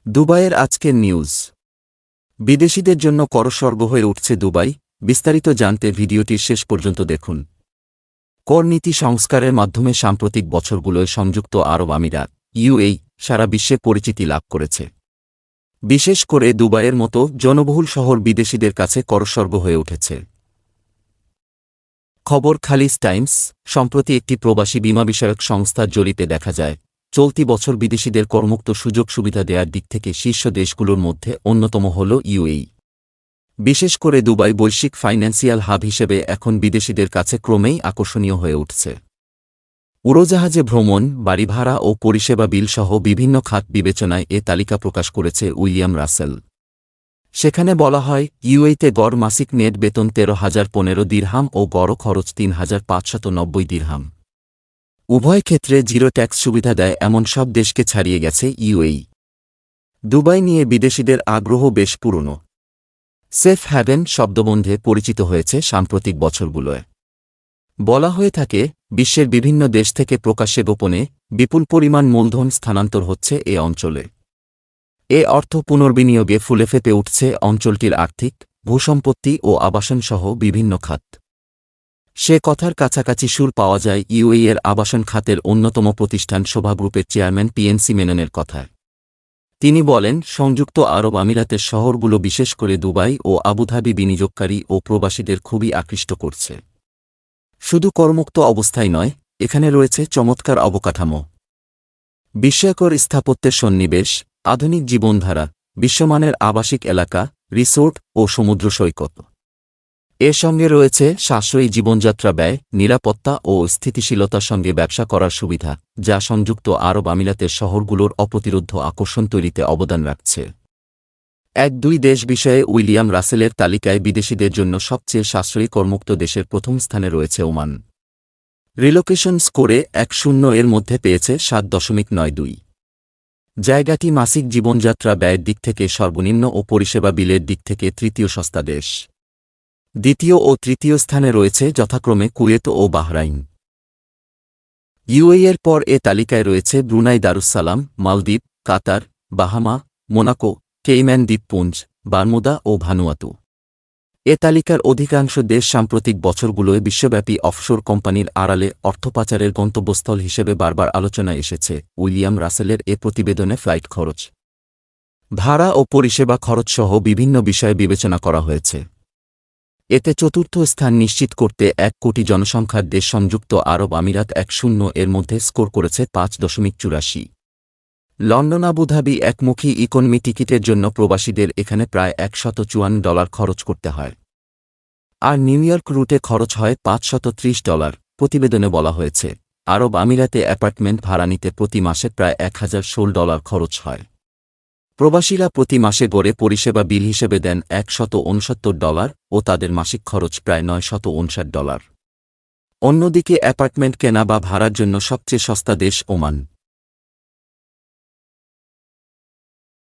দুবাইয়ের আজকের নিউজ। বিদেশিদের জন্য করস্বর্গ হয়ে উঠছে দুবাই। বিস্তারিত জানতে ভিডিওটির শেষ পর্যন্ত দেখুন। কর নীতি সংস্কারের মাধ্যমে সাম্প্রতিক বছরগুলোয় সংযুক্ত আরব আমিরাত ইউএই সারা বিশ্বে পরিচিতি লাভ করেছে। বিশেষ করে দুবাইয়ের মতো জনবহুল শহর বিদেশিদের কাছে করস্বর্গ হয়ে উঠেছে। খবর খালিজ টাইমস। সম্প্রতি একটি প্রবাসী বীমা বিষয়ক সংস্থার জরিপে দেখা যায়, চলতি বছর বিদেশিদের করমুক্ত সুযোগ সুবিধা দেওয়ার দিক থেকে শীর্ষ দেশগুলোর মধ্যে অন্যতম হল ইউএই। বিশেষ করে দুবাই বৈশ্বিক ফাইন্যান্সিয়াল হাব হিসেবে এখন বিদেশিদের কাছে ক্রমেই আকর্ষণীয় হয়ে উঠছে। উড়োজাহাজে ভ্রমণ, বাড়ি ভাড়া ও পরিষেবা বিল সহ বিভিন্ন খাত বিবেচনায় এ তালিকা প্রকাশ করেছে উইলিয়াম রাসেল। সেখানে বলা হয়, ইউএইতে গড় মাসিক নেট বেতন 13,015 দিরহাম ও গড় খরচ 3,590 দিরহাম। উভয় ক্ষেত্রে জিরো ট্যাক্স সুবিধা দেয় এমন সব দেশকে ছাড়িয়ে গেছে ইউএই। দুবাই নিয়ে বিদেশিদের আগ্রহ বেশ পুরনো। সেফ হ্যাভেন শব্দবন্ধে পরিচিত হয়েছে সাম্প্রতিক বছরগুলোয়। বলা হয়ে থাকে, বিশ্বের বিভিন্ন দেশ থেকে প্রকাশ্যে গোপনে বিপুল পরিমাণ মূলধন স্থানান্তর হচ্ছে এ অঞ্চলে। এ অর্থ পুনর্বিনিয়োগে ফুলে ফেঁপে উঠছে অঞ্চলটির আর্থিক, ভূসম্পত্তি ও আবাসনসহ বিভিন্ন খাত। সে কথার কাছাকাছি সুর পাওয়া যায় ইউএইয়ের আবাসন খাতের অন্যতম প্রতিষ্ঠান শোভা গ্রুপের চেয়ারম্যান পিএনসি মেননের কথায়। তিনি বলেন, সংযুক্ত আরব আমিরাতের শহরগুলো বিশেষ করে দুবাই ও আবুধাবি বিনিয়োগকারী ও প্রবাসীদের খুবই আকৃষ্ট করছে। শুধু করমুক্ত অবস্থায় নয়, এখানে রয়েছে চমৎকার অবকাঠামো, বিস্ময়কর স্থাপত্যের সন্নিবেশ, আধুনিক জীবনধারা, বিশ্বমানের আবাসিক এলাকা, রিসোর্ট ও সমুদ্র সৈকত। এর সঙ্গে রয়েছে সাশ্রয়ী জীবনযাত্রা ব্যয়, নিরাপত্তা ও স্থিতিশীলতার সঙ্গে ব্যবসা করার সুবিধা, যা সংযুক্ত আরব আমিরাতের শহরগুলোর অপ্রতিরোধ্য আকর্ষণ তৈরিতে অবদান রাখছে। 1-2 দেশ বিষয়ে উইলিয়াম রাসেলের তালিকায় বিদেশিদের জন্য সবচেয়ে সাশ্রয়ী করমুক্ত দেশের প্রথম স্থানে রয়েছে ওমান। রিলোকেশন স্কোরে 1-0 এর মধ্যে পেয়েছে 7.92। জায়গাটি মাসিক জীবনযাত্রা ব্যয়ের দিক থেকে সর্বনিম্ন ও পরিষেবা বিলের দিক থেকে তৃতীয় সস্তা দেশ। দ্বিতীয় ও তৃতীয় স্থানে রয়েছে যথাক্রমে কুয়েত ও বাহরাইন। ইউএইয়ের পর এ তালিকায় রয়েছে ব্রুনাই দারুসসালাম, মালদ্বীপ, কাতার, বাহামা, মোনাকো, কেইম্যান দ্বীপপুঞ্জ, বারমুদা ও ভানুয়াতু। এ তালিকার অধিকাংশ দেশ সাম্প্রতিক বছরগুলোয় বিশ্বব্যাপী অফশোর কোম্পানির আড়ালে অর্থপাচারের গন্তব্যস্থল হিসেবে বারবার আলোচনায় এসেছে। উইলিয়াম রাসেলের এ প্রতিবেদনে ফ্লাইট খরচ, ভাড়া ও পরিষেবা খরচসহ বিভিন্ন বিষয় বিবেচনা করা হয়েছে। এতে চতুর্থ স্থান নিশ্চিত করতে 1 কোটি জনসংখ্যার দেশ সংযুক্ত আরব আমিরাত 1-0 এর মধ্যে স্কোর করেছে 5.84। লন্ডন আবুধাবি একমুখী ইকোনমি টিকিটের জন্য প্রবাসীদের এখানে প্রায় $154 খরচ করতে হয়, আর নিউইয়র্ক রুটে খরচ হয় $530। প্রতিবেদনে বলা হয়েছে, আরব আমিরাতে অ্যাপার্টমেন্ট ভাড়া নিতে প্রতি মাসে প্রায় $1,016 খরচ হয়। প্রবাসীরা প্রতি মাসে গড়ে পরিষেবা বিল হিসেবে দেন $169 ও তাদের মাসিক খরচ প্রায় $959। অন্যদিকে অ্যাপার্টমেন্ট কেনা বা ভাড়ার জন্য সবচেয়ে সস্তা দেশ ওমান।